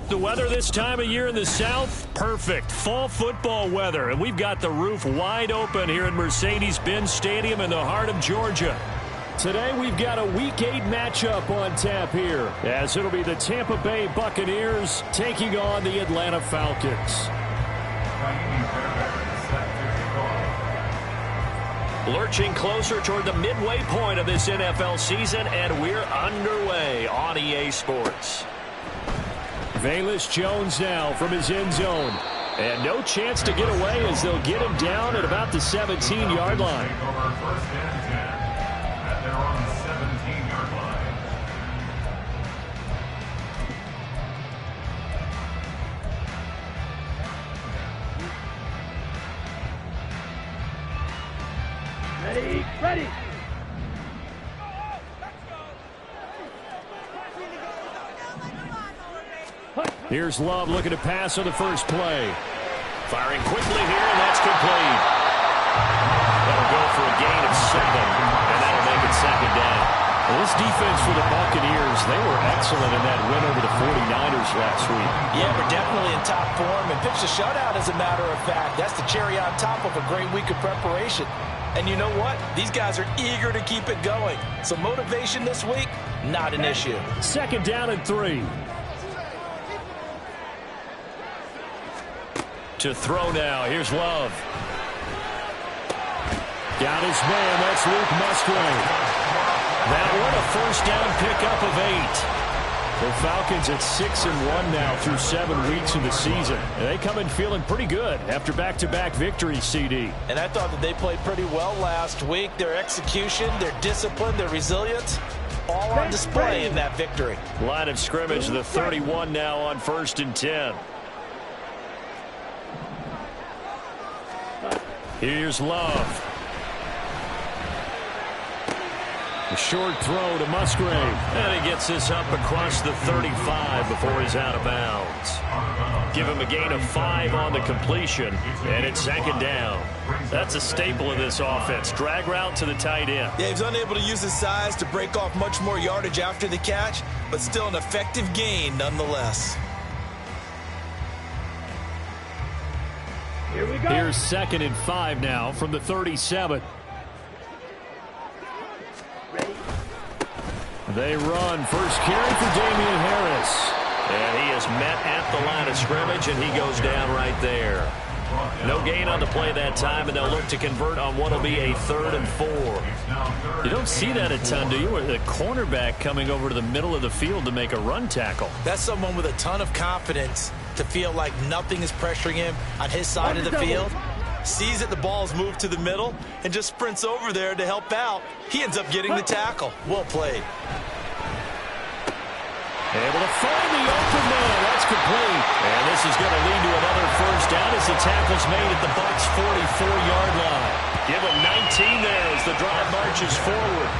The weather this time of year in the South, perfect. Fall football weather, and we've got the roof wide open here at Mercedes-Benz Stadium in the heart of Georgia. Today we've got a Week 8 matchup on tap here, as it'll be the Tampa Bay Buccaneers taking on the Atlanta Falcons. Lurching closer toward the midway point of this NFL season, and we're underway on EA Sports. Velus Jones now from his end zone. And no chance to get away as they'll get him down at about the 17-yard line. Ready. Here's Love looking to pass on the first play. Firing quickly here, and that's complete. That'll go for a gain of 7, and that'll make it second down. Well, this defense for the Buccaneers, they were excellent in that win over the 49ers last week. Yeah, we're definitely in top form and pitched a shutout, as a matter of fact. That's the cherry on top of a great week of preparation. And you know what? These guys are eager to keep it going. So motivation this week, not an issue. Second down and 3. To throw now. Here's Love. Got his man. That's Luke Musgrave. That one a first down pickup of 8. The Falcons at 6-1 now through 7 weeks of the season. And they come in feeling pretty good after back-to-back victories, CD. And I thought that they played pretty well last week. Their execution, their discipline, their resilience, all on display in that victory. Line of scrimmage, the 31 now on 1st and 10. Here's Love. A short throw to Musgrave. And he gets this up across the 35 before he's out of bounds. Give him a gain of 5 on the completion, and it's second down. That's a staple of this offense. Drag route to the tight end. Yeah, he's unable to use his size to break off much more yardage after the catch, but still an effective gain nonetheless. Here we go. Here's 2nd and 5 now from the 37. Ready. They run. First carry for Damian Harris. And he is met at the line of scrimmage, and he goes down right there. No gain on the play that time, and they'll look to convert on what will be a 3rd and 4. You don't see that a ton, do you? With a cornerback coming over to the middle of the field to make a run tackle. That's someone with a ton of confidence to feel like nothing is pressuring him on his side of the field. Sees that the ball's moved to the middle and just sprints over there to help out. He ends up getting the tackle. Well played. Able to find the open man. That's complete. And this is going to lead to another first down as the tackle's made at the Bucs' 44-yard line. Give them 19 there as the drive marches forward.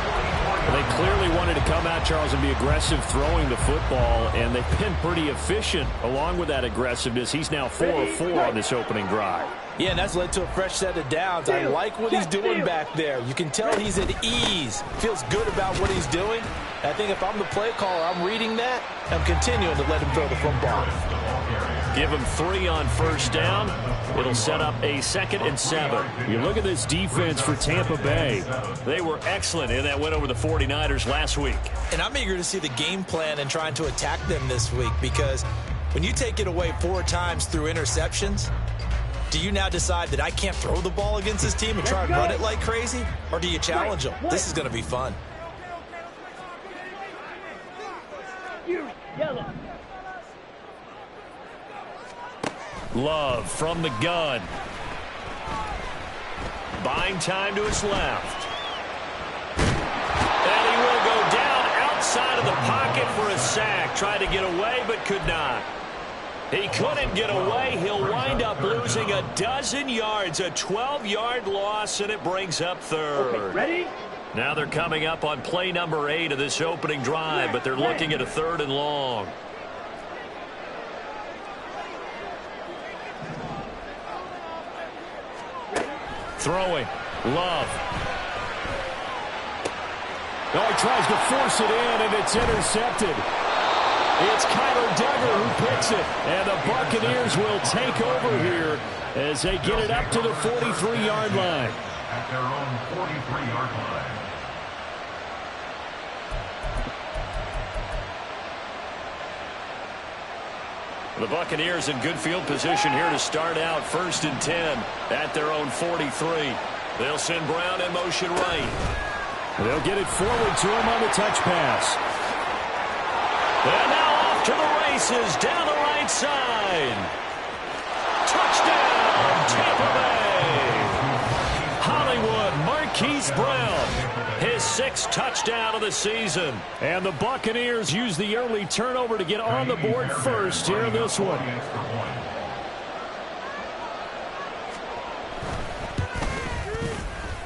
Well, they clearly wanted to come out, Charles, and be aggressive throwing the football, and they've been pretty efficient along with that aggressiveness. He's now 4 of 4 on this opening drive. Yeah, and that's led to a fresh set of downs. I like what he's doing back there. You can tell he's at ease. Feels good about what he's doing. I think if I'm the play caller, I'm reading that. I'm continuing to let him throw the football. Give him 3 on first down. It'll set up a 2nd and 7. You look at this defense for Tampa Bay. They were excellent in that win over the 49ers last week. And I'm eager to see the game plan and trying to attack them this week, because when you take it away 4 times through interceptions, do you now decide that I can't throw the ball against this team and try and run it like crazy? Or do you challenge them? This is going to be fun. Yellow. Love from the gun. Buying time to his left. And he will go down outside of the pocket for a sack. Tried to get away, but could not. He couldn't get away. He'll wind up losing a dozen yards, a 12-yard loss, and it brings up third. Okay, ready? Now they're coming up on play number 8 of this opening drive, but they're looking at a 3rd and long. Throwing. Love. Oh, he tries to force it in, and it's intercepted. It's Kyler Duggar who picks it, and the Buccaneers will take over here as they get it up to the 43-yard line. At their own 43-yard line. The Buccaneers in good field position here to start out 1st and 10 at their own 43. They'll send Brown in motion right. They'll get it forward to him on the touch pass. And now off to the races down the right side. Touchdown, Tampa Bay. Hollywood Marquise Brown, his 6th touchdown of the season. And the Buccaneers use the early turnover to get on the board first here in this one.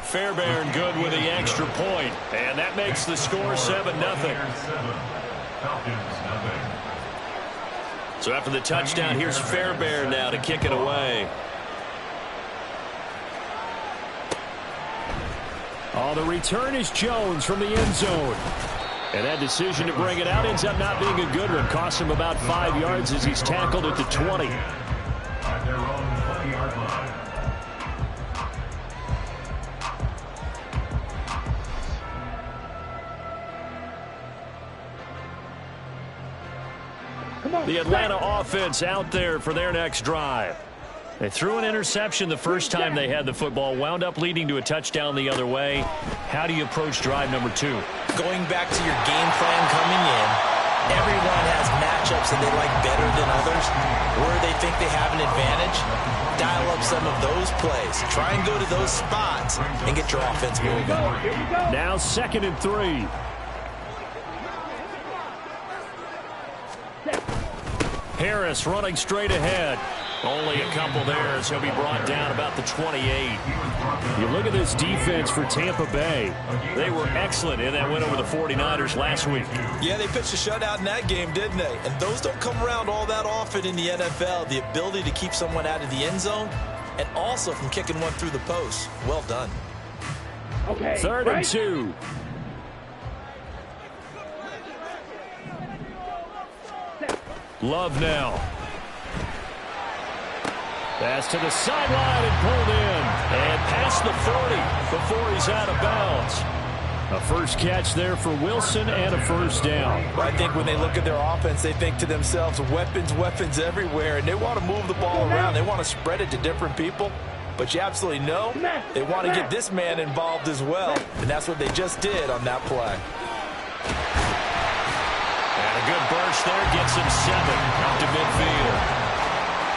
Fairbairn good with the extra point, and that makes the score 7-0. So after the touchdown, here's Fairbairn now to kick it away. Oh, the return is Jones from the end zone. And that decision to bring it out ends up not being a good one. Costs him about 5 yards as he's tackled at the 20. At their own 20-yard line. The Atlanta offense out there for their next drive. They threw an interception the first time they had the football, wound up leading to a touchdown the other way. How do you approach drive number 2? Going back to your game plan coming in, everyone has matchups that they like better than others. Where they think they have an advantage, dial up some of those plays. Try and go to those spots and get your offense moving. Now 2nd and 3. Harris running straight ahead. Only a couple there as he'll be brought down about the 28. You look at this defense for Tampa Bay. They were excellent in that win over the 49ers last week. Yeah, they pitched a shutout in that game, didn't they? And those don't come around all that often in the NFL. The ability to keep someone out of the end zone and also from kicking one through the post. Well done. Okay, 3rd and 2. Love now. Pass to the sideline and pulled in. And past the 40 before he's out of bounds. A first catch there for Wilson and a 1st down. I think when they look at their offense, they think to themselves, weapons, weapons everywhere, and they want to move the ball around. They want to spread it to different people. But you absolutely know they want to get this man involved as well, and that's what they just did on that play. And a good burst there gets him 7 up to midfield.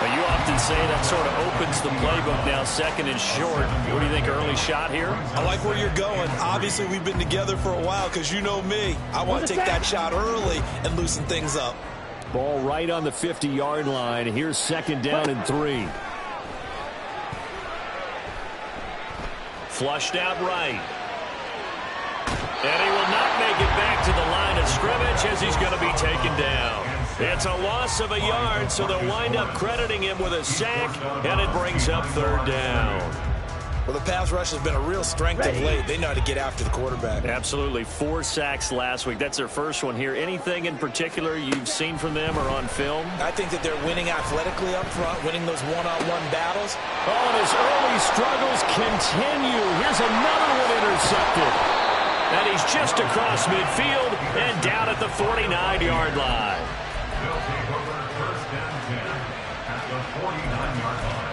But you often say that sort of opens the playbook now, 2nd and short. What do you think, early shot here? I like where you're going. Obviously, we've been together for a while because you know me. I want to take that shot early and loosen things up. Ball right on the 50-yard line. Here's 2nd down and 3. Flushed out right. And he will not make it back to the line of scrimmage as he's going to be taken down. It's a loss of a yard, so they'll wind up crediting him with a sack, and it brings up 3rd down. Well, the pass rush has been a real strength of late. They know how to get after the quarterback. Absolutely. 4 sacks last week. That's their first one here. Anything in particular you've seen from them or on film? I think that they're winning athletically up front, winning those one-on-one battles. Oh, and his early struggles continue. Here's another one intercepted. And he's just across midfield and down at the 49-yard line. They'll take over 1st and 10 at the 49-yard line.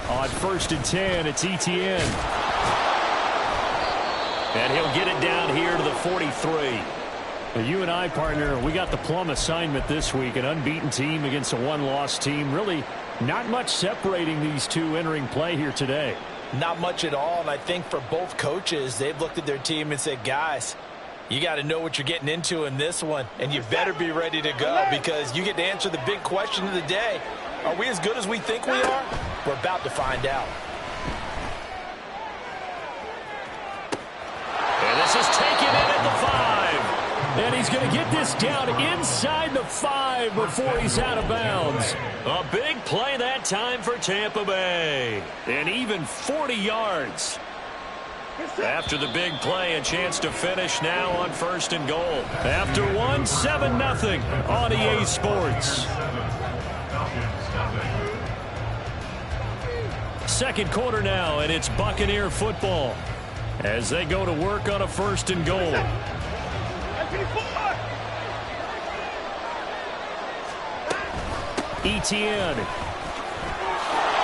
Oh, On 1st and 10, it's Etienne. And he'll get it down here to the 43. Now, you and I, partner, we got the plum assignment this week. An unbeaten team against a one-loss team. Really not much separating these two entering play here today. Not much at all, and I think for both coaches, they've looked at their team and said, guys, you got to know what you're getting into in this one, and you better be ready to go because you get to answer the big question of the day. Are we as good as we think we are? We're about to find out. And this is taken in at the 5. And he's going to get this down inside the 5 before he's out of bounds. A big play that time for Tampa Bay. And even 40 yards. After the big play, a chance to finish now on 1st and goal. After one, 7-0 on EA Sports. Second quarter now, and it's Buccaneer football as they go to work on a 1st and goal. Etienne.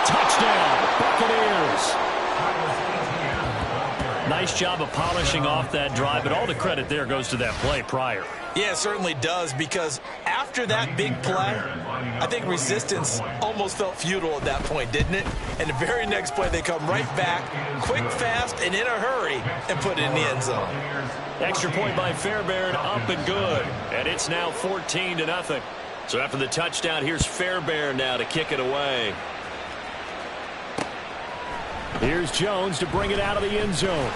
Touchdown, Buccaneers. Nice job of polishing off that drive, but all the credit there goes to that play prior. Yeah, it certainly does, because after that big play, I think resistance almost felt futile at that point, didn't it? And the very next play, they come right back, quick, fast, and in a hurry, and put it in the end zone. Extra point by Fairbairn, up and good. And it's now 14-0. So after the touchdown, here's Fairbairn now to kick it away. Here's Jones to bring it out of the end zone.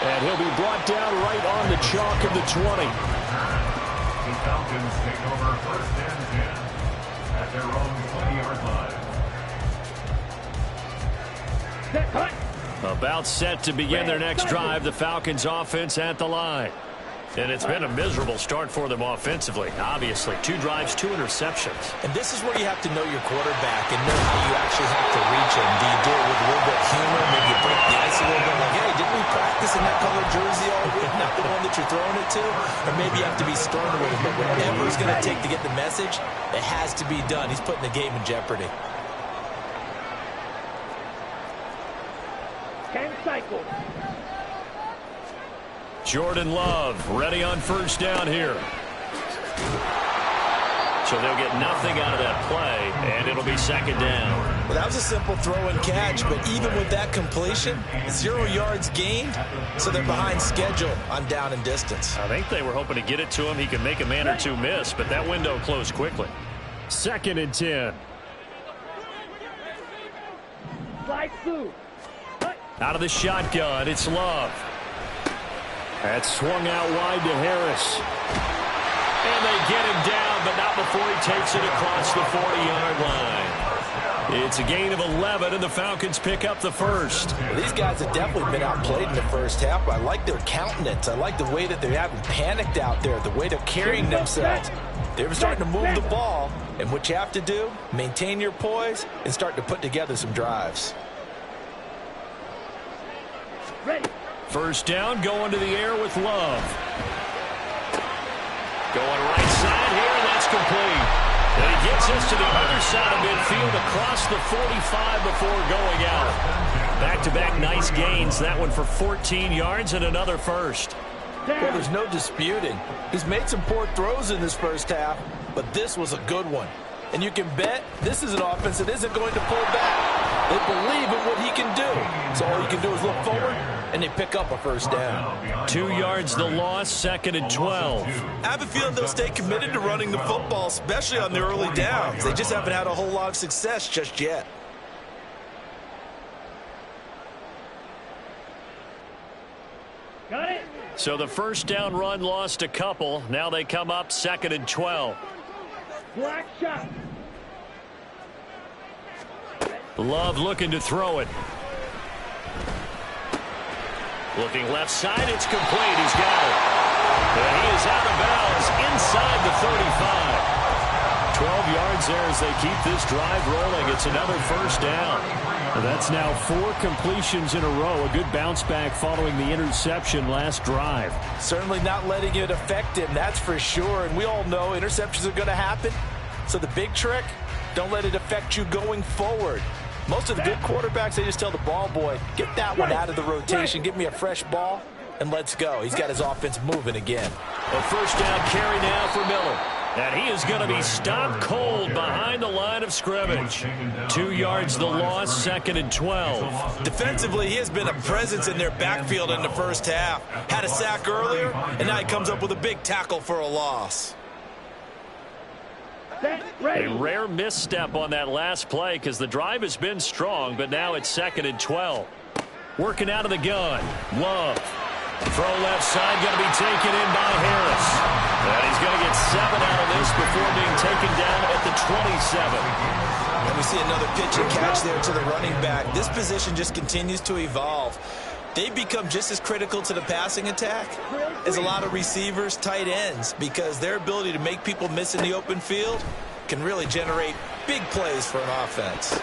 And he'll be brought down right on the chalk of the 20. The Falcons take over 1st and 10 at their own 20-yard line. About set to begin their next drive, the Falcons offense at the line. And it's been a miserable start for them offensively. Obviously, 2 drives, 2 interceptions. And this is where you have to know your quarterback and know how you actually have to reach him. Do you do it with a little bit of humor? Maybe you break the ice a little bit like, hey, didn't we practice in that color jersey all week? Not the one that you're throwing it to? Or maybe you have to be stern with him. But whatever it's going to take to get the message, it has to be done. He's putting the game in jeopardy. Cycle. Jordan Love ready on 1st down here. So they'll get nothing out of that play, and it'll be 2nd down. Well, that was a simple throw and catch, but even with that completion, 0 yards gained, so they're behind schedule on down and distance. I think they were hoping to get it to him. He could make a man or 2 miss, but that window closed quickly. 2nd and 10. Slide through. Out of the shotgun, it's Love. That's swung out wide to Harris. And they get him down, but not before he takes it across the 40-yard line. It's a gain of 11, and the Falcons pick up the 1st. Well, these guys have definitely been outplayed in the first half. I like their countenance. I like the way that they haven't panicked out there, the way they're carrying themselves. They're starting to move the ball, and what you have to do, maintain your poise and start to put together some drives. Ready. 1st down, going to the air with Love. Going right side here, and that's complete. And he gets us to the other side of midfield across the 45 before going out. Back-to-back nice gains. That one for 14 yards and another 1st. Well, there's no disputing. He's made some poor throws in this first half, but this was a good one. And you can bet this is an offense that isn't going to pull back. They believe in what he can do. So all you can do is look forward, and they pick up a 1st down. 2 yards the loss, 2nd and 12. I have a feeling they'll stay committed to running the football, especially on the early downs. They just haven't had a whole lot of success just yet. Got it. So the 1st down run lost a couple. Now they come up 2nd and 12. Black shot. Love looking to throw it. Looking left side, it's complete. He's got it. And he is out of bounds inside the 35. 12 yards there as they keep this drive rolling. It's another 1st down. That's now 4 completions in a row. A good bounce back following the interception last drive. Certainly not letting it affect him, that's for sure. And we all know interceptions are going to happen. So the big trick, don't let it affect you going forward. Most of the good quarterbacks, they just tell the ball boy, get that one out of the rotation, give me a fresh ball, and let's go. He's got his offense moving again. A first down carry now for Miller. And he is going to be stopped cold behind the line of scrimmage. 2 yards the loss, 2nd and 12. Defensively, he has been a presence in their backfield in the first half. Had a sack earlier, and now he comes up with a big tackle for a loss. A rare misstep on that last play because the drive has been strong, but now it's 2nd and 12. Working out of the gun. Love. Throw left side, going to be taken in by Harris. And he's going to get 7 out of this before being taken down at the 27. And we see another pitch and catch there to the running back. This position just continues to evolve. They become just as critical to the passing attack as a lot of receivers, tight ends, because their ability to make people miss in the open field can really generate big plays for an offense.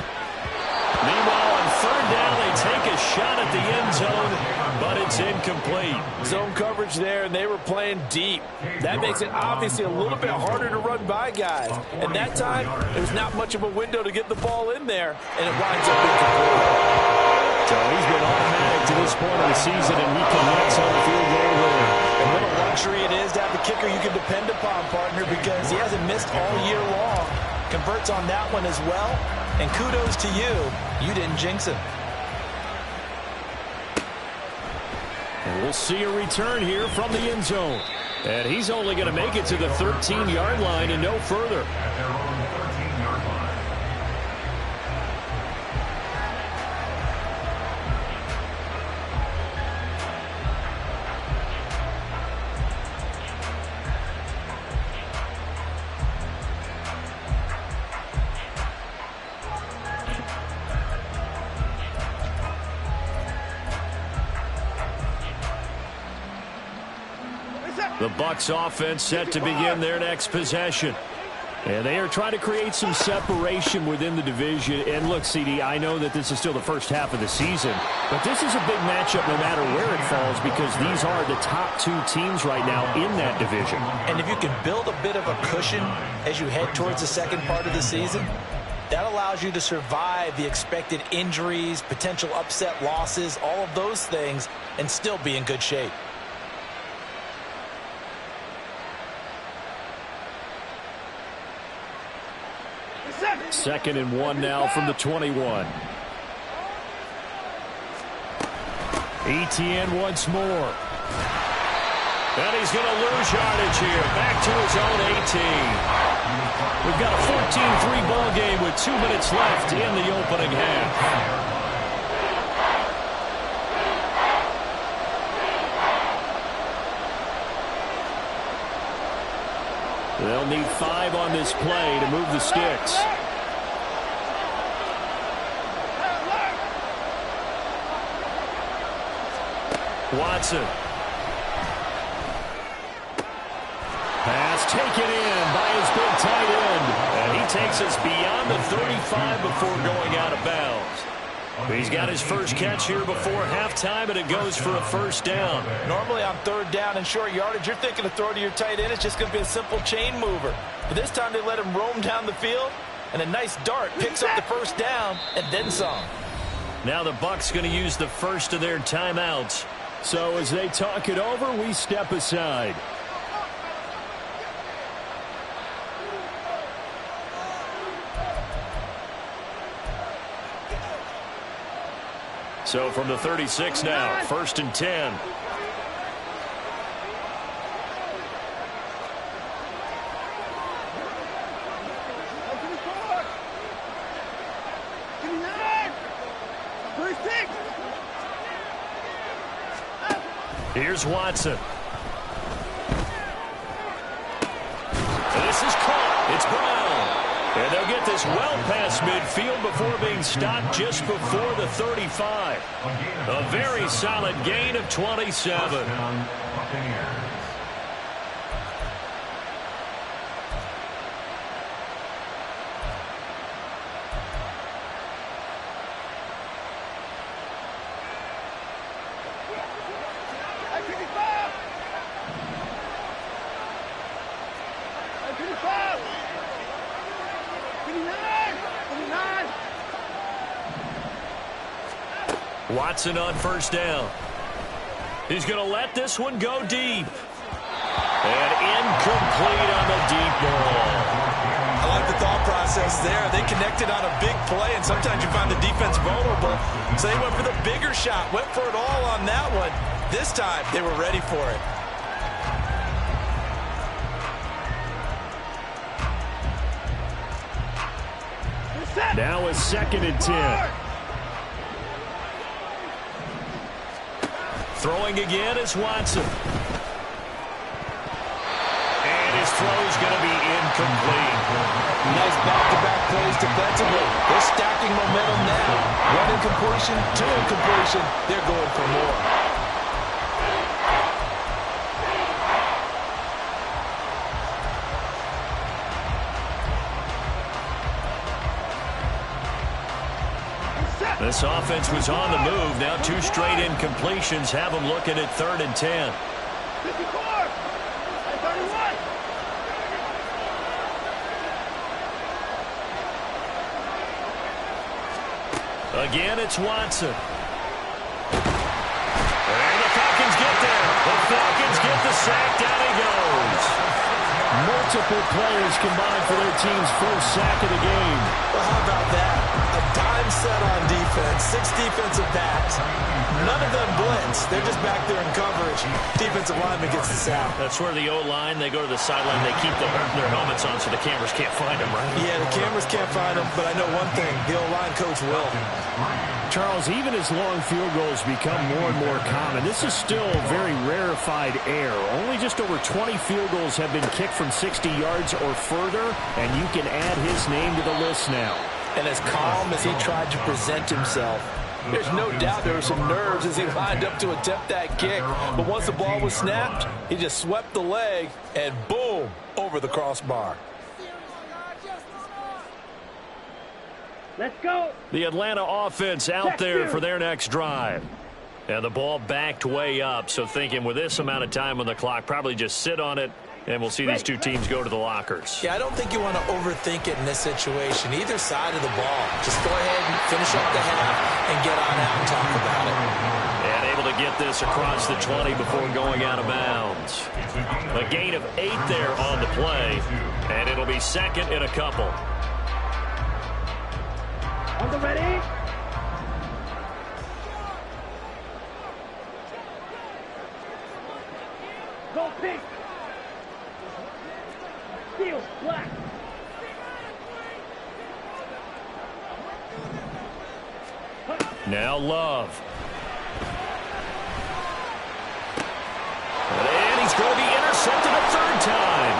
Meanwhile, on 3rd down, they take a shot at the end zone, but it's incomplete. Zone coverage there, and they were playing deep. That makes it obviously a little bit harder to run by guys. And that time, there's not much of a window to get the ball in there, and it winds up incomplete. So he's been automatic to this point of the season, and he connects on the field goal there. And what a luxury it is to have the kicker you can depend upon, partner, because he hasn't missed all year long. Converts on that one as well. And kudos to you. You didn't jinx him. And we'll see a return here from the end zone. And he's only going to make it to the 13-yard line and no further. At their own 13-yard line. The Bucs offense set to begin their next possession. And they are trying to create some separation within the division. And look, CD, I know that this is still the first half of the season, but this is a big matchup no matter where it falls because these are the top 2 teams right now in that division. And if you can build a bit of a cushion as you head towards the second part of the season, that allows you to survive the expected injuries, potential upset losses, all of those things, and still be in good shape. 2nd and 1 now from the 21. Etienne once more. And he's going to lose yardage here. Back to his own 18. We've got a 14-3 ball game with 2 minutes left in the opening half. They'll need 5 on this play to move the sticks. Watson. Pass taken in by his big tight end. And he takes us beyond the 35 before going out of bounds. He's got his first catch here before halftime, and it goes for a first down. Normally on 3rd down and short yardage, you're thinking to throw to your tight end. It's just going to be a simple chain mover. But this time they let him roam down the field, and a nice dart picks up the first down and then some. Now the Bucs going to use the first of their timeouts. So as they talk it over, we step aside. So from the 36 now, 1st and 10. Here's Watson. This is caught. It's Brown. And they'll get this well past midfield before being stopped just before the 35. A very solid gain of 27. Watson on first down. He's going to let this one go deep. And incomplete on the deep ball. I like the thought process there. They connected on a big play, and sometimes you find the defense vulnerable. So they went for the bigger shot, went for it all on that one. This time, they were ready for it. Now a 2nd and 10. Throwing again is Watson. And his throw's going to be incomplete. Nice back-to-back plays defensively. They're stacking momentum now. 1 incompletion, 2 incompletion. They're going for more. This offense was on the move. Now 2 straight incompletions have them looking at 3rd and 10. 54! 31! Again, it's Watson. And the Falcons get there. The Falcons get the sack. Down he goes. Multiple players combined for their team's first sack of the game. Well, how about that? A dime set on defense, 6 defensive backs. None of them blitz. They're just back there in coverage. Defensive lineman gets the sack. That's where the O-line, they go to the sideline, they keep their helmets on so the cameras can't find them, right? Yeah, the cameras can't find them, but I know one thing. The O-line coach will. Charles, even as long field goals become more and more common, this is still very rarefied air. Only just over 20 field goals have been kicked from 60 yards or further, and you can add his name to the list now. And as calm as he tried to present himself, there's no doubt there were some nerves as he lined up to attempt that kick. But once the ball was snapped, he just swept the leg, and boom, over the crossbar. Let's go! The Atlanta offense out there for their next drive. And the ball backed way up, so thinking with this amount of time on the clock, probably just sit on it, and we'll see these 2 teams go to the lockers. Yeah, I don't think you want to overthink it in this situation. Either side of the ball. Just go ahead and finish up the half and get on out and talk about it. And able to get this across the 20 before going out of bounds. A gain of 8 there on the play, and it'll be 2nd and a couple. On the ready? Go pink! Steel, black! Now Love. And he's going to be intercepted a 3rd time.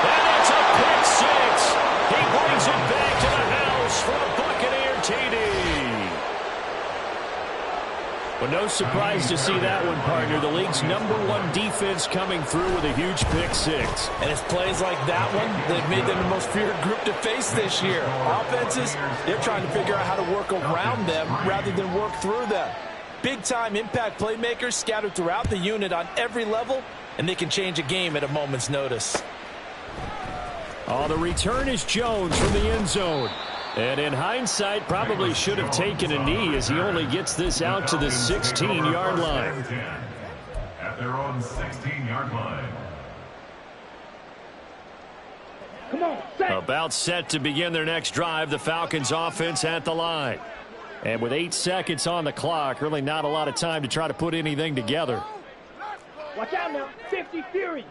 And it's a pick 6. He brings it back to the house for a Buccaneer TD. Well, no surprise to see that one, partner. The league's #1 defense coming through with a huge pick 6. And it's plays like that one that have made them the most feared group to face this year. Offenses, they're trying to figure out how to work around them rather than work through them. Big-time impact playmakers scattered throughout the unit on every level, and they can change a game at a moment's notice. Oh, the return is Jones from the end zone. And in hindsight, probably should have taken a knee as he only gets this out to the 16-yard line. At their own 16-yard line. Come on, set! About set to begin their next drive, the Falcons offense at the line. And with 8 seconds on the clock, really not a lot of time to try to put anything together. Watch out now, 50 Fury!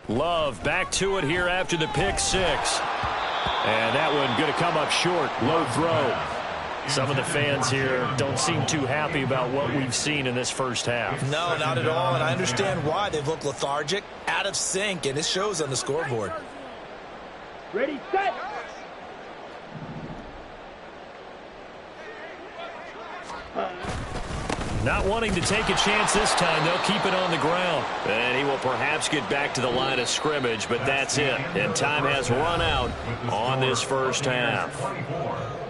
Love back to it here after the pick 6. And that one going to come up short. Low throw. Some of the fans here don't seem too happy about what we've seen in this first half. No, not at all, and I understand why. They've looked lethargic, out of sync, and it shows on the scoreboard. Ready, set! Not wanting to take a chance this time, they'll keep it on the ground. And he will perhaps get back to the line of scrimmage, but that's it. And time has run out on this first half.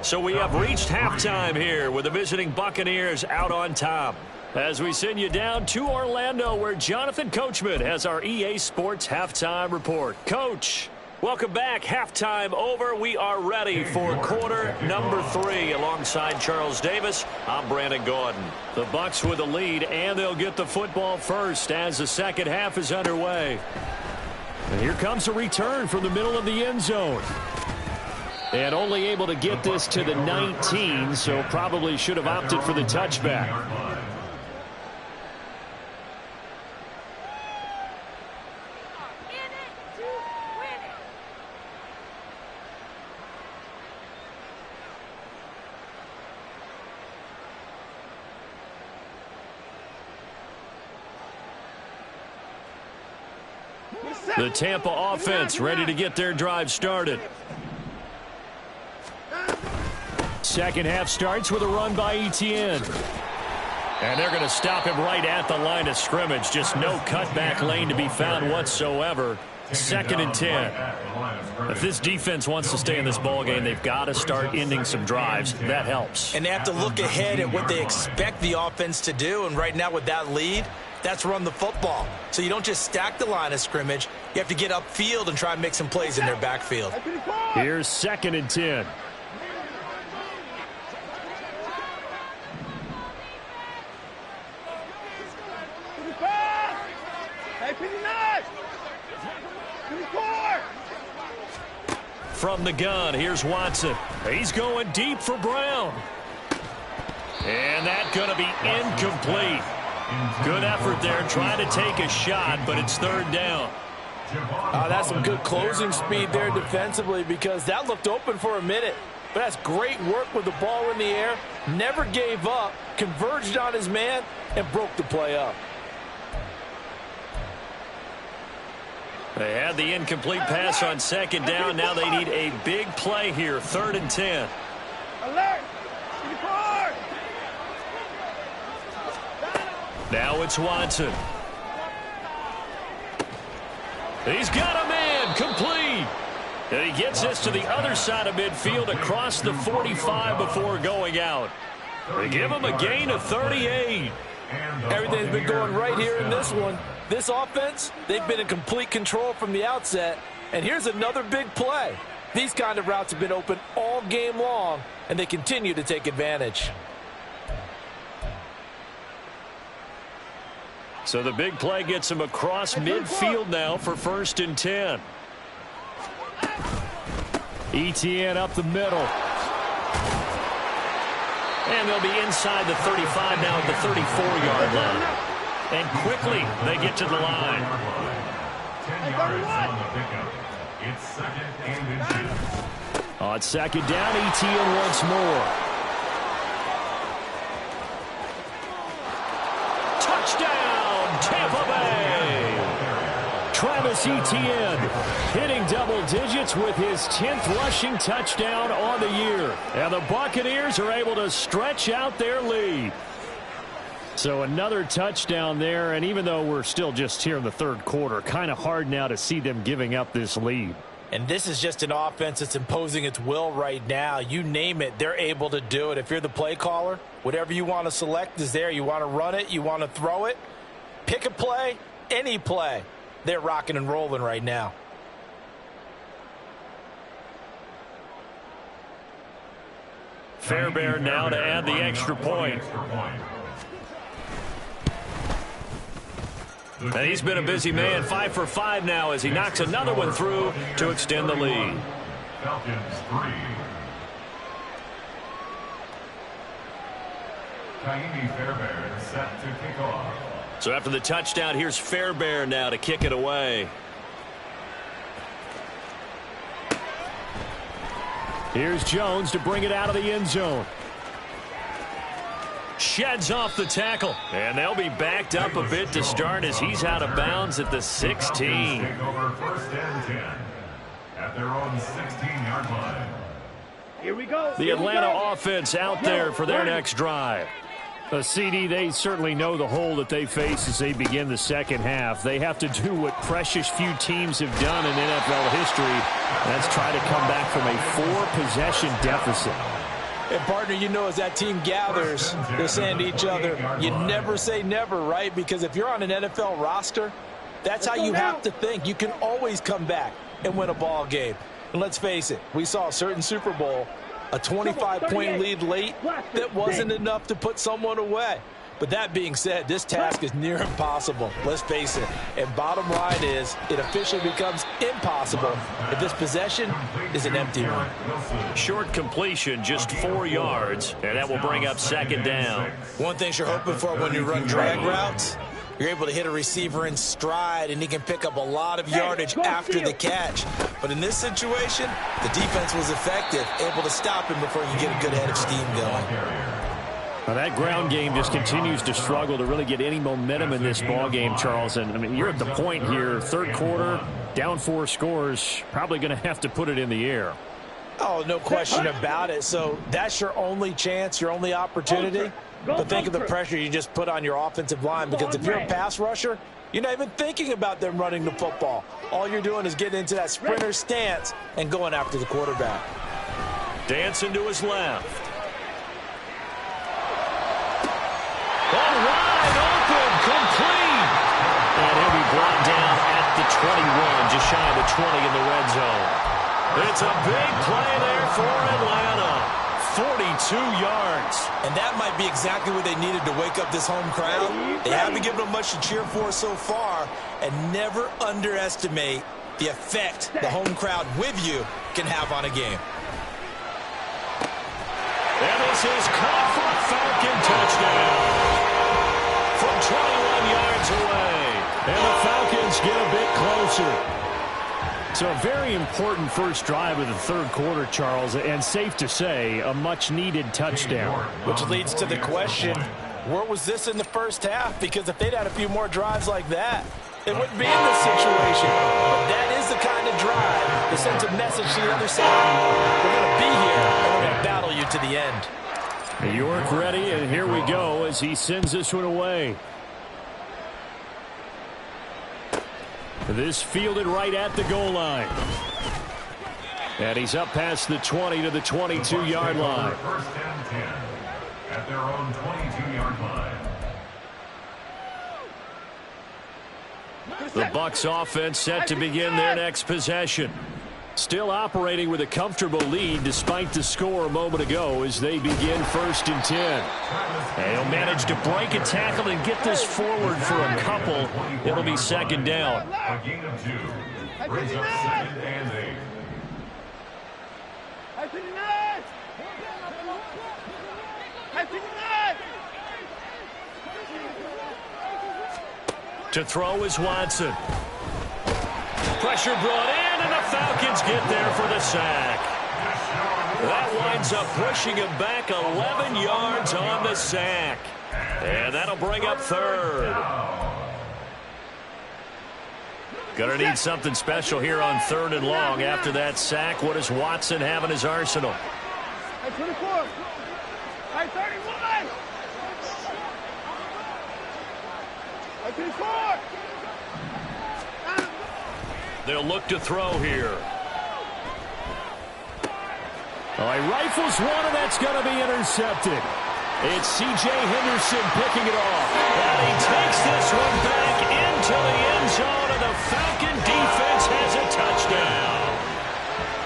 So we have reached halftime here with the visiting Buccaneers out on top. As we send you down to Orlando, where Jonathan Coachman has our EA Sports halftime report. Coach. Welcome back. Halftime over. We are ready for quarter number 3. Alongside Charles Davis, I'm Brandon Gordon. The Bucs with the lead, and they'll get the football first as the second half is underway. And here comes a return from the middle of the end zone. And only able to get this to the 19, so probably should have opted for the touchback. The Tampa offense ready to get their drive started. Second half starts with a run by Etienne. And they're going to stop him right at the line of scrimmage. Just no cutback lane to be found whatsoever. 2nd and 10. If this defense wants to stay in this ballgame, they've got to start ending some drives. That helps. And they have to look ahead at what they expect the offense to do. And right now with that lead, that's run the football. So you don't just stack the line of scrimmage. You have to get upfield and try and make some plays in their backfield. Here's 2nd and 10. From the gun, here's Watson. He's going deep for Brown. And that's going to be incomplete. Good effort there, trying to take a shot, but it's 3rd down. That's some good closing speed there defensively, because that looked open for a minute. But that's great work with the ball in the air. Never gave up, converged on his man, and broke the play up. They had the incomplete pass on 2nd down. Now they need a big play here, 3rd and 10. Alert! Now it's Watson. He's got a man, complete. And he gets this to the other side of midfield across the 45 before going out. They give him a gain of 38. Everything's been going right here in this one. This offense, they've been in complete control from the outset. And here's another big play. These kind of routes have been open all game long, and they continue to take advantage. So the big play gets him across midfield now for 1st and 10. Etienne up the middle. And they'll be inside the 35 now at the 34-yard line. And quickly they get to the line. 10 yards on the pickup. It's 2nd and 2. On 2nd down, Etienne once more. Touchdown, Tampa Bay! Travis Etienne hitting double digits with his 10th rushing touchdown on the year. And the Buccaneers are able to stretch out their lead. So another touchdown there, and even though we're still just here in the 3rd quarter, kind of hard now to see them giving up this lead. And this is just an offense that's imposing its will right now. You name it, they're able to do it. If you're the play caller, whatever you want to select is there. You want to run it, you want to throw it. Pick a play, any play. They're rocking and rolling right now. Fairbairn now to add the extra point. And he's been a busy man, 5 for 5 now as he knocks another one through to extend the lead. Falcons 3. Kaimi Fairbairn set to kick off. So after the touchdown, here's Fairbairn now to kick it away. Here's Jones to bring it out of the end zone. Sheds off the tackle, and they'll be backed up a bit to start as he's out of bounds at the 16. Take over 1st and 10 at their own 16-yard line. Here we go. The Atlanta offense out there for their next drive. CD, they certainly know the hole that they face as they begin the second half. They have to do what precious few teams have done in NFL history. That's try to come back from a 4-possession deficit. And, partner, you know, as that team gathers, they're saying to each other, you never say never, right? Because if you're on an NFL roster, that's how you have to think. You can always come back. and win a ball game. And let's face it, we saw a certain Super Bowl, a 25-point lead late that wasn't enough to put someone away. But that being said, this task is near impossible. Let's face it. And bottom line is, it officially becomes impossible if this possession is an empty one. Short completion, just 4 yards, and that will bring up second down. One thing you're hoping for when you run drag routes, you're able to hit a receiver in stride, and he can pick up a lot of yardage after the catch. But in this situation, the defense was effective, able to stop him before you get a good head of steam going. Now that ground game just continues to struggle to really get any momentum in this ball game, Charles. And I mean, you're at the point here, third quarter, down 4 scores, probably going to have to put it in the air. Oh, no question about it. So that's your only chance, your only opportunity. But think of the pressure you just put on your offensive line, because if you're a pass rusher, you're not even thinking about them running the football. All you're doing is getting into that sprinter stance and going after the quarterback. Dancing to his left. Wide open, complete. And he'll be brought down at the 21, just shy of the 20 in the red zone. It's a big play there for Atlanta. 42 yards. And that might be exactly what they needed to wake up this home crowd. They haven't given them much to cheer for so far, and never underestimate the effect the home crowd with you can have on a game. And this is caught for a Falcon touchdown. From 21 yards away. And the Falcons get a bit closer. So a very important first drive of the third quarter, Charles, and safe to say, a much-needed touchdown. Which leads to the question, where was this in the first half? Because if they'd had a few more drives like that, they wouldn't be in this situation. But that is the kind of drive that sends a message to the other side. We're going to be here, and we're going to battle you to the end. York ready, and here we go as he sends this one away. This fielded right at the goal line. And he's up past the 20 to the 22-yard line. First and 10 at their own 22-yard line. The Bucs offense set to begin their next possession. Still operating with a comfortable lead despite the score a moment ago as they begin first and 10. And he'll manage to break a tackle and get this forward for a couple. It'll be second down. A gain of 2 brings up second and 8. To throw is Watson. Pressure brought in, and the Falcons get there for the sack. That winds up pushing him back 11 yards on the sack. And that'll bring up third. Gonna need something special here on third and long after that sack. What does Watson have in his arsenal? 24. 31. 24. They'll look to throw here. All right, rifles one, and that's going to be intercepted. It's C.J. Henderson picking it off. And he takes this one back into the end zone, and the Falcon defense has a touchdown.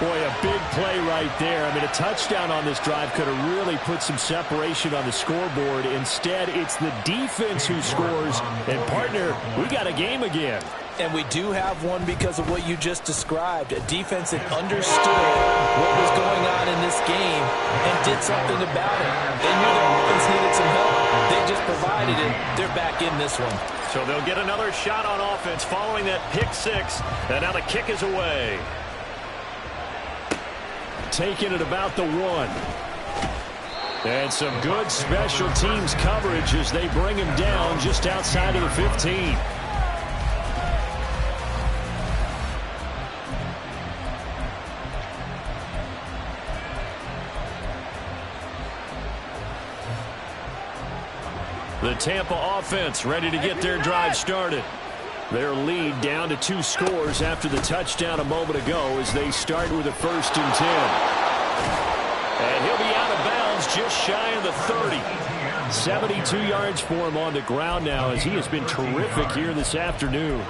Boy, a big play right there. I mean, a touchdown on this drive could have really put some separation on the scoreboard. Instead, it's the defense who scores. And, partner, we got a game again. And we do have one because of what you just described. A defense that understood what was going on in this game and did something about it. They knew their offense needed some help. They just provided it. They're back in this one. So they'll get another shot on offense following that pick six. And now the kick is away. Taking it about the 1. And some good special teams coverage as they bring him down just outside of the 15. The Tampa offense ready to get their drive started. Their lead down to 2 scores after the touchdown a moment ago as they start with a first and 10. And he'll be out of bounds just shy of the 30. 72 yards for him on the ground now, as he has been terrific here this afternoon.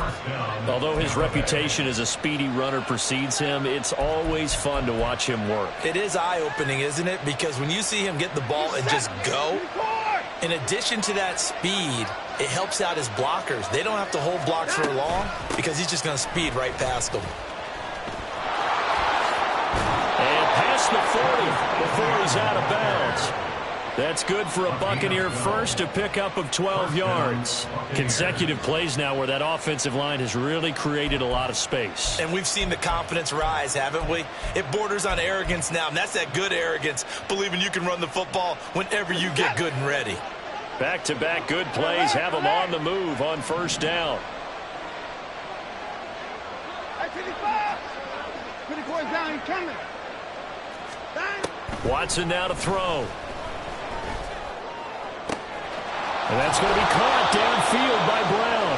Although his reputation as a speedy runner precedes him, it's always fun to watch him work. It is eye-opening, isn't it? Because when you see him get the ball and just go, in addition to that speed, it helps out his blockers. They don't have to hold blocks for long because he's just going to speed right past them. And past the 40 before he's out of bounds. That's good for a Buccaneer first, a pickup of 12 yards. Consecutive plays now where that offensive line has really created a lot of space. And we've seen the confidence rise, haven't we? It borders on arrogance now, and that's that good arrogance, believing you can run the football whenever you get good and ready. Back-to-back good plays have him on the move on first down. 24 down, he's coming. Watson now to throw. And that's going to be caught downfield by Brown.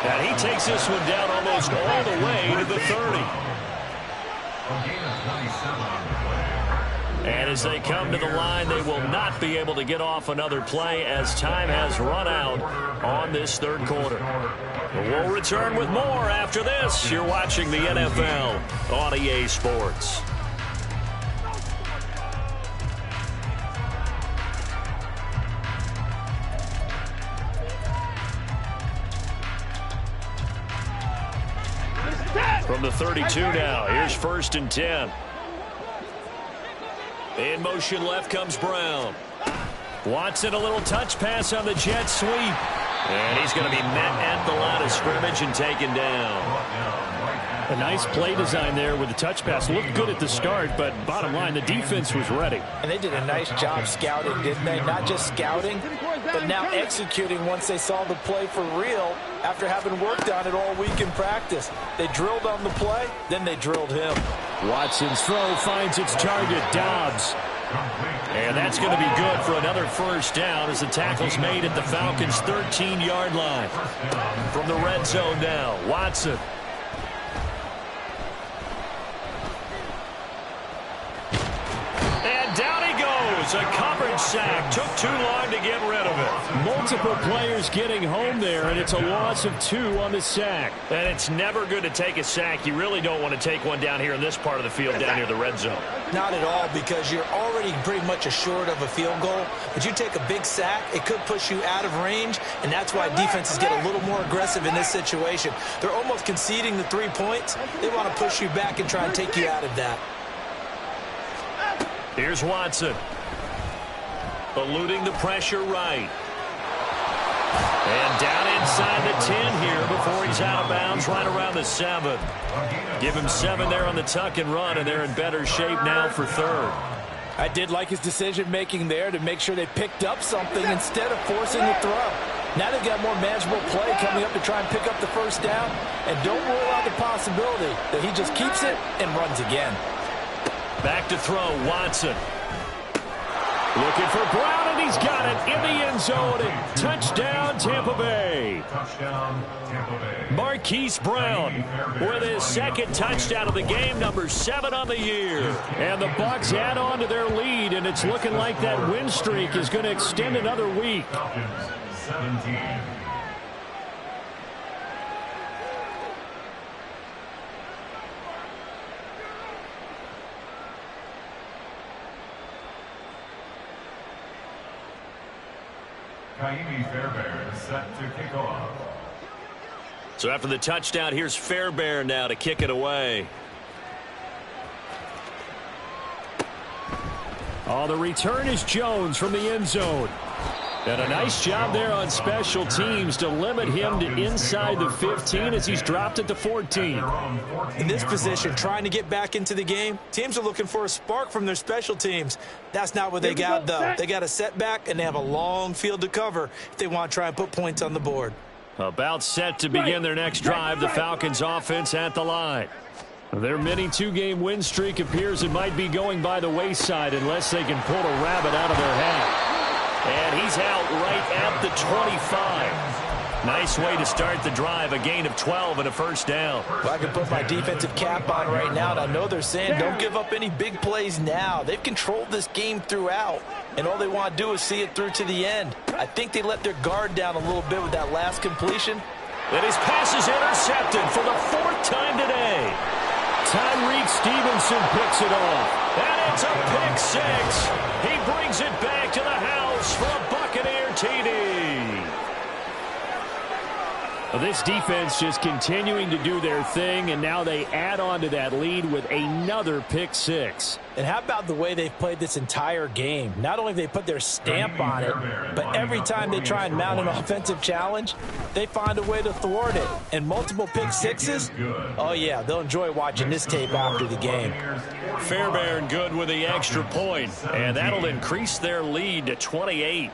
And he takes this one down almost all the way to the 30. And as they come to the line, they will not be able to get off another play as time has run out on this third quarter. We'll return with more after this. You're watching the NFL on EA Sports. From the 32 now, here's 1st and 10. In motion left comes Brown. Watson, a little touch pass on the jet sweep. And he's going to be met at the line of scrimmage and taken down. A nice play design there with the touch pass. Looked good at the start, but bottom line, the defense was ready. And they did a nice job scouting, didn't they? Not just scouting, but now executing once they saw the play for real after having worked on it all week in practice. They drilled on the play, then they drilled him. Watson's throw finds its target, Dobbs. And that's going to be good for another first down as the tackle's made at the Falcons' 13-yard line. From the red zone now, Watson. And down he goes. A coverage sack. Took too long to get rid of it. Multiple players getting home there, and it's a loss of 2 on the sack. And it's never good to take a sack. You really don't want to take one down here in this part of the field, down near the red zone. Not at all, because you're already pretty much assured of a field goal. But you take a big sack, it could push you out of range, and that's why defenses get a little more aggressive in this situation. They're almost conceding the 3 points. They want to push you back and try and take you out of that. Here's Watson. Eluding the pressure right. And down inside the 10 here before he's out of bounds, right around the 7. Give him 7 there on the tuck and run, and they're in better shape now for third. I did like his decision-making there to make sure they picked up something instead of forcing the throw. Now they've got more manageable play coming up to try and pick up the first down, and don't rule out the possibility that he just keeps it and runs again. Back to throw, Watson. Looking for Brown, and he's got it in the end zone. And touchdown, Tampa Bay. Touchdown, Tampa Bay. Marquise Brown with his second touchdown of the game, number 7 on the year. And the Bucs add on to their lead, and it's looking like that win streak is going to extend another week. Falcons 17. Kaimi Fairbairn is set to kick off. So after the touchdown, here's Fairbairn now to kick it away. Oh, the return is Jones from the end zone. And a nice job there on special teams to limit him to inside the 15 as he's dropped at the 14. In this position, trying to get back into the game, teams are looking for a spark from their special teams. That's not what they got, though. They got a setback, and they have a long field to cover if they want to try and put points on the board. About set to begin their next drive, the Falcons offense at the line. Their mini 2-game win streak appears it might be going by the wayside unless they can pull a rabbit out of their hat. And he's out right at the 25. Nice way to start the drive, a gain of 12 and a first down. Well, I can put my defensive cap on right now, and I know they're saying don't give up any big plays now. They've controlled this game throughout, and all they want to do is see it through to the end. I think they let their guard down a little bit with that last completion. And his pass is intercepted for the 4th time today. Tyreek Stevenson picks it off. And it's a pick six. He brings it back to the house for a Buccaneer TD. Well, this defense just continuing to do their thing, and now they add on to that lead with another pick six. And how about the way they've played this entire game? Not only have they put their stamp on it, but every time they try and mount an offensive challenge, they find a way to thwart it. And multiple pick sixes? Oh, yeah, they'll enjoy watching this tape after the game. Fairbairn good with the extra point, and that'll increase their lead to 28.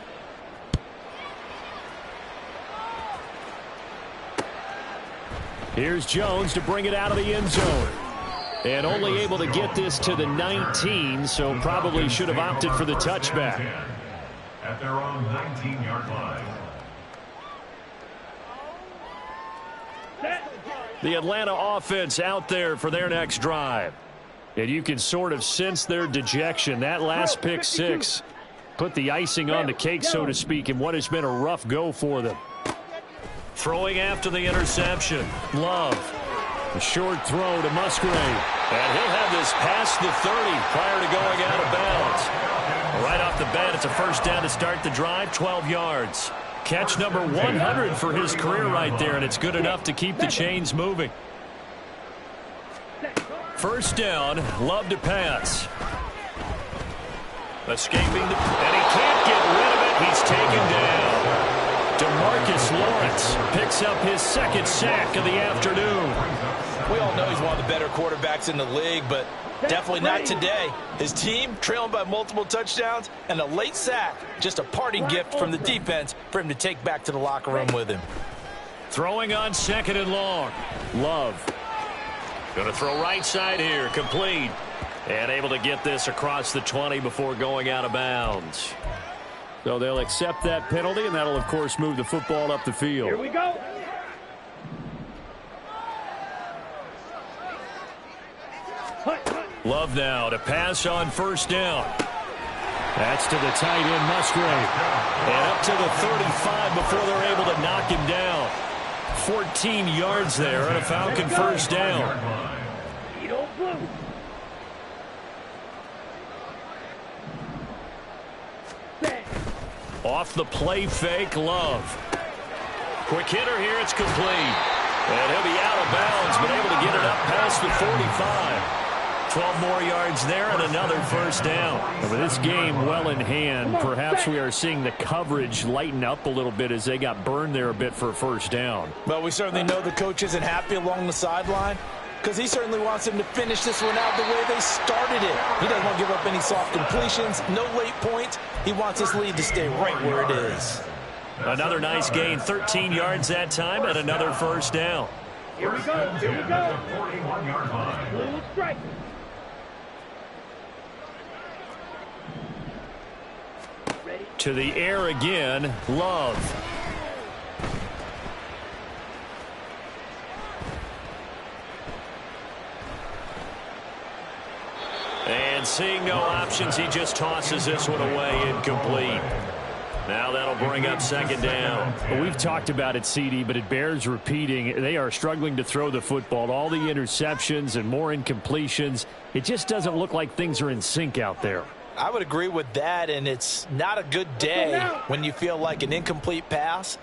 Here's Jones to bring it out of the end zone. And only able to get this to the 19, so probably should have opted for the touchback. At their own 19-yard line. The Atlanta offense out there for their next drive. And you can sort of sense their dejection. That last pick six put the icing on the cake, so to speak, in what has been a rough go for them. Throwing after the interception. Love. A short throw to Musgrave. And he'll have this past the 30 prior to going out of bounds. Right off the bat, it's a first down to start the drive, 12 yards. Catch number 100 for his career right there, and it's good enough to keep the chains moving. First down, Love to pass. Escaping, and he can't get rid of it. He's taken down. DeMarcus Lawrence picks up his second sack of the afternoon. We all know he's one of the better quarterbacks in the league, but definitely not today. His team trailing by multiple touchdowns and a late sack. Just a parting gift from the defense for him to take back to the locker room with him. Throwing on 2nd and long. Love. Going to throw right side here. Complete. And able to get this across the 20 before going out of bounds. So they'll accept that penalty, and that'll, of course, move the football up the field. Here we go. Love now to pass on first down. That's to the tight end, Musgrave. And up to the 35 before they're able to knock him down. 14 yards there and a Falcon first down. Off the play fake, Love. Quick hitter here, it's complete. And he'll be out of bounds, but able to get it up past the 45. 12 more yards there and another first down. And with this game well in hand, perhaps we are seeing the coverage lighten up a little bit as they got burned there a bit for a first down. Well, we certainly know the coach isn't happy along the sideline because he certainly wants them to finish this one out the way they started it. He doesn't want to give up any soft completions, no late points. He wants his lead to stay right where it is. Another nice gain, 13 yards that time, and another first down. Here we go. Here we go. 41-yard line. Little strike. To the air again, Love. And seeing no options, he just tosses this one away, incomplete. Now that'll bring up second down. Well, we've talked about it, CD, but it bears repeating. They are struggling to throw the football. All the interceptions and more incompletions. It just doesn't look like things are in sync out there. I would agree with that, and it's not a good day when you feel like an incomplete pass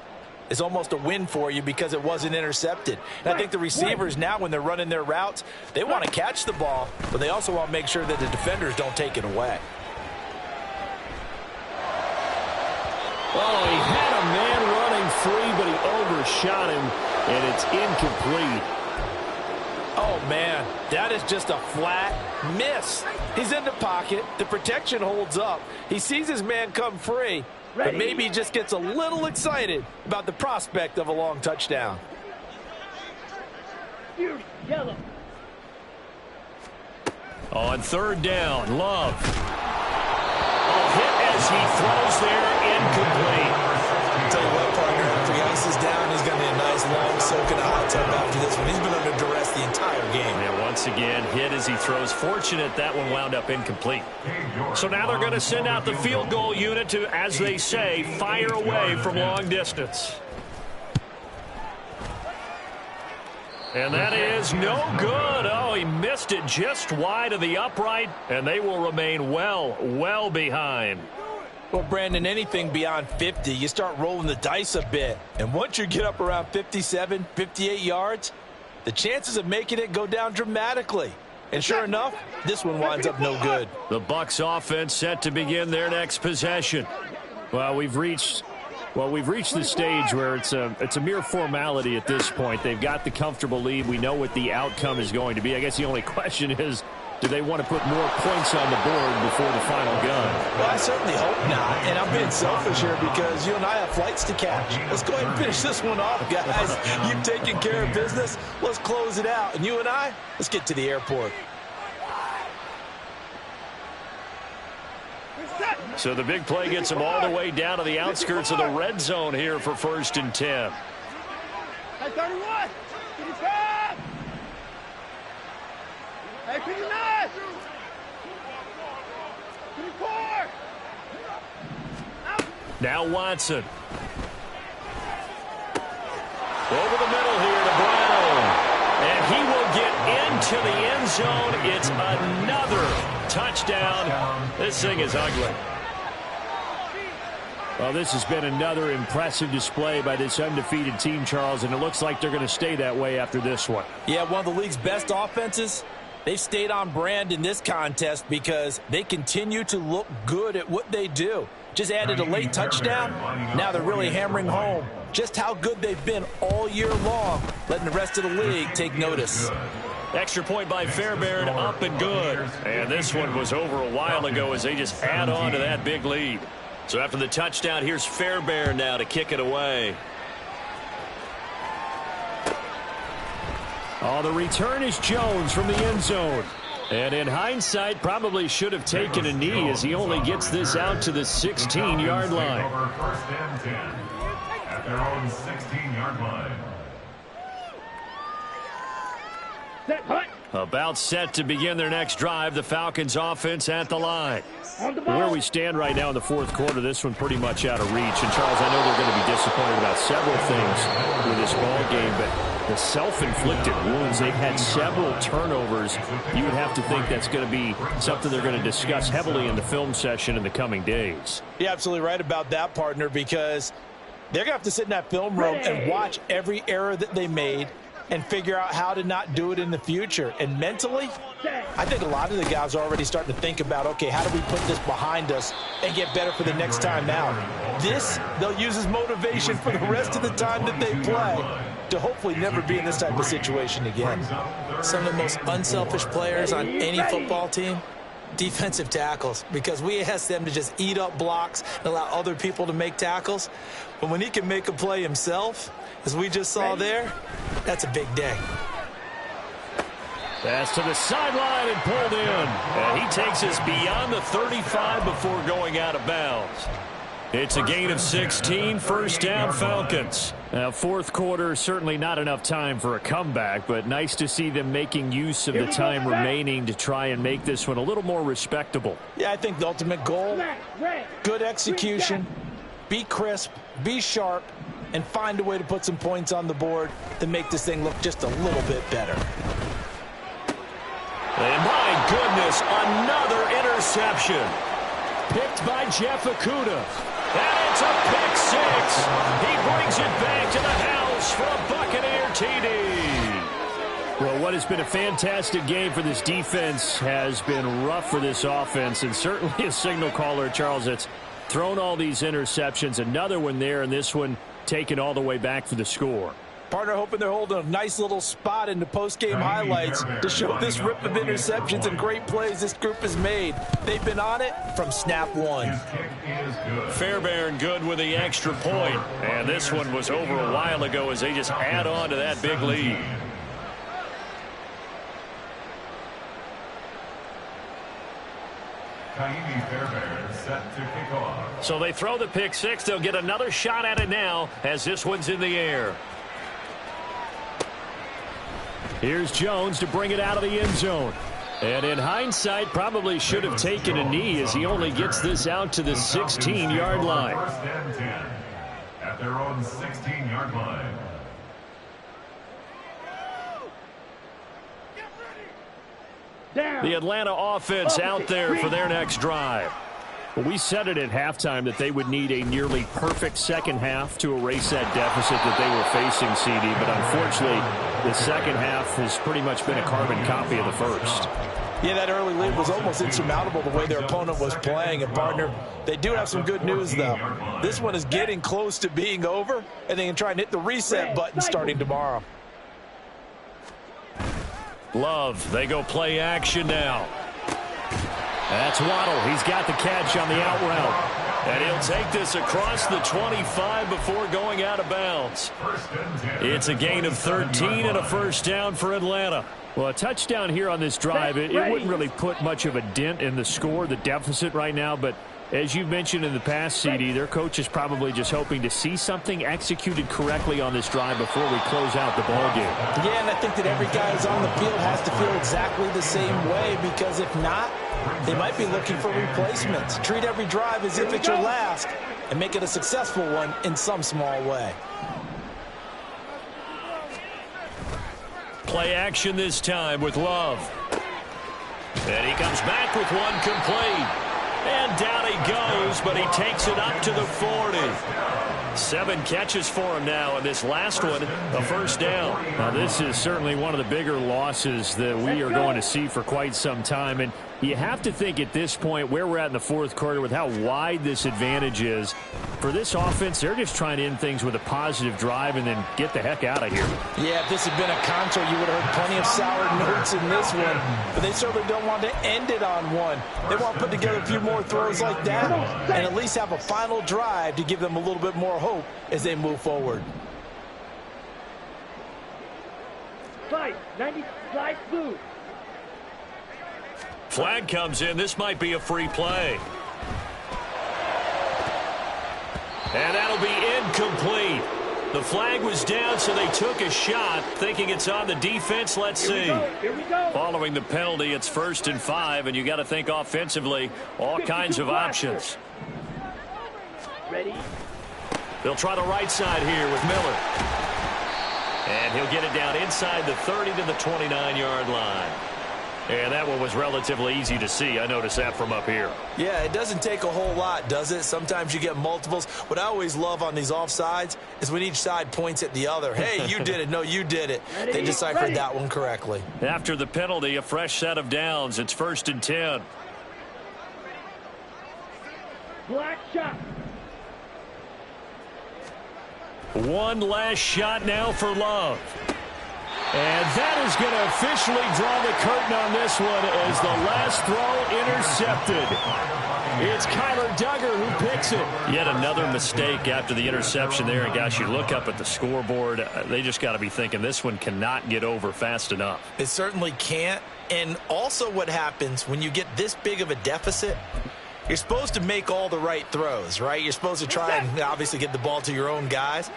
is almost a win for you because it wasn't intercepted. And I think the receivers now, when they're running their routes, they want to catch the ball, but they also want to make sure that the defenders don't take it away. Oh, he had a man running free, but he overshot him, and it's incomplete. Oh, man, that is just a flat miss. He's in the pocket. The protection holds up. He sees his man come free, but maybe he just gets a little excited about the prospect of a long touchdown. Yellow. On third down, Love. A hit as he throws there, incomplete. I'll tell you what, partner, after he ices down, he's going to need a nice long soak in a hot tub after this one. He's been under duress the entire game. And once again, hit as he throws. Fortunate that one wound up incomplete. So now they're going to send out the field goal unit to, as they say, fire away from long distance. And that is no good. Oh, he missed it just wide of the upright, and they will remain well behind. Well, Brandon, anything beyond 50, you start rolling the dice a bit. And once you get up around 57, 58 yards, the chances of making it go down dramatically. And sure enough, this one winds up no good. The Bucs offense set to begin their next possession. Well, we've reached the stage where it's a mere formality at this point. They've got the comfortable lead. We know what the outcome is going to be. I guess the only question is, do they want to put more points on the board before the final gun? Well, I certainly hope not. And I'm being selfish here because you and I have flights to catch. Let's go ahead and finish this one off, guys. You've taken care of business. Let's close it out. And you and I, let's get to the airport. So the big play gets them all the way down to the outskirts of the red zone here for 1st and 10. Hey, 31! 55! Hey, 59! 24! Now Watson. Over the middle here to Brown. And he will get into the end zone. It's another touchdown. This thing is ugly. Well, this has been another impressive display by this undefeated team, Charles, and it looks like they're going to stay that way after this one. Yeah, one of the league's best offenses. They've stayed on brand in this contest because they continue to look good at what they do. Just added a late touchdown. Now they're really hammering home just how good they've been all year long, letting the rest of the league take notice. Extra point by Fairbairn, up and good. And this one was over a while ago as they just add on to that big lead. So after the touchdown, here's Fairbairn now to kick it away. Oh, the return is Jones from the end zone. And in hindsight, probably should have taken a knee as he only gets this out to the 16-yard line. Over 1st and 10 at their own 16-yard line. Set, hut! About set to begin their next drive, the Falcons offense at the line. Where we stand right now in the 4th quarter, this one pretty much out of reach. And, Charles, I know they're going to be disappointed about several things with this ball game, but the self-inflicted wounds, they've had several turnovers. You would have to think that's going to be something they're going to discuss heavily in the film session in the coming days. You're absolutely right about that, partner, because they're going to have to sit in that film room and watch every error that they made and figure out how to not do it in the future. And mentally, I think a lot of the guys are already starting to think about, okay, how do we put this behind us and get better for the next time out? This, they'll use as motivation for the rest of the time that they play to hopefully never be in this type of situation again. Some of the most unselfish players on any football team, defensive tackles, because we ask them to just eat up blocks and allow other people to make tackles. But when he can make a play himself, as we just saw there, that's a big day. Pass to the sideline and pulled in. And he takes us beyond the 35 before going out of bounds. It's a gain of 16, 1st down Falcons. Now, 4th quarter, certainly not enough time for a comeback, but nice to see them making use of the time remaining to try and make this one a little more respectable. Yeah, I think the ultimate goal, good execution, be crisp, be sharp, and find a way to put some points on the board to make this thing look just a little bit better. And my goodness, another interception. Picked by Jeff Okudah. And it's a pick 6. He brings it back to the house for a Buccaneer TD. Well, what has been a fantastic game for this defense has been rough for this offense, and certainly a signal caller, Charles, that's thrown all these interceptions. Another one there, and this one taken all the way back for the score. Partner hoping they're holding a nice little spot in the post-game highlights to show this rip of interceptions and great plays this group has made. They've been on it from snap one. Fairbairn good with the extra point. And this one was over a while ago as they just add on to that big lead. set to kick off. So they throw the pick six. They'll get another shot at it now as this one's in the air. Here's Jones to bring it out of the end zone. And in hindsight, probably should have taken a knee as he only gets this out to the 16-yard line. First and 10 at their own 16-yard line. The Atlanta offense out there for their next drive. Well, we said it at halftime that they would need a nearly perfect second half to erase that deficit that they were facing, CD. But unfortunately, the second half has pretty much been a carbon copy of the first. Yeah, that early lead was almost insurmountable the way their opponent was playing. And, partner, they do have some good news, though. This one is getting close to being over, and they can try and hit the reset button starting tomorrow. Love, they go play action now. That's Waddle. He's got the catch on the out route. And he'll take this across the 25 before going out of bounds. It's a gain of 13 and a first down for Atlanta. Well, a touchdown here on this drive, it wouldn't really put much of a dent in the score, the deficit right now, but as you've mentioned in the past, CD, their coach is probably just hoping to see something executed correctly on this drive before we close out the ball game. Yeah, and I think that every guy who's on the field has to feel exactly the same way, because if not, they might be looking for replacements. Treat every drive as if it's your last and make it a successful one in some small way. Play action this time with Love. And he comes back with one complete. And down he goes, but he takes it up to the 40. 7 catches for him now, and this last one, a first down. Now, this is certainly one of the bigger losses that we are going to see for quite some time. And you have to think at this point where we're at in the fourth quarter with how wide this advantage is. For this offense, they're just trying to end things with a positive drive and then get the heck out of here. Yeah, if this had been a concert, you would have heard plenty of sour notes in this one. But they certainly don't want to end it on one. They want to put together a few more throws like that and at least have a final drive to give them a little bit more hope as they move forward. Fight, 90 slide blue. Flag comes in. This might be a free play. And that'll be incomplete. The flag was down, so they took a shot, thinking it's on the defense. Let's see. Here we go. Following the penalty, it's 1st and 5, and you got to think offensively, all kinds of options. Ready? They'll try the right side here with Miller. And he'll get it down inside the 30 to the 29-yard line. And that one was relatively easy to see. I noticed that from up here. Yeah, it doesn't take a whole lot, does it? Sometimes you get multiples. What I always love on these offsides is when each side points at the other. Hey, you did it. No, you did it. They deciphered that one correctly. After the penalty, a fresh set of downs. It's 1st and 10. Black shot. One last shot now for Love. And that is going to officially draw the curtain on this one as the last throw intercepted. It's Kyler Duggar who picks it. Yet another mistake after the interception there. And, gosh, you look up at the scoreboard. They just got to be thinking this one cannot get over fast enough. It certainly can't. And also what happens when you get this big of a deficit, you're supposed to make all the right throws, right? You're supposed to try and obviously get the ball to your own guys.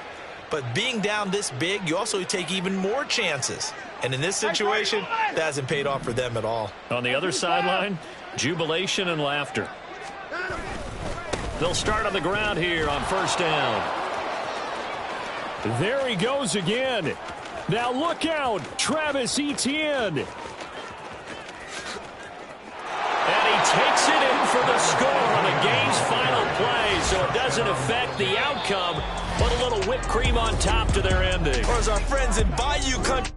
But being down this big, you also take even more chances. And in this situation, that hasn't paid off for them at all. On the other sideline, jubilation and laughter. They'll start on the ground here on 1st down. There he goes again. Now look out, Travis Etienne. And he takes it in for the score on the game's final play, so it doesn't affect the outcome, but a little whipped cream on top to their ending. Or as our friends in Bayou Country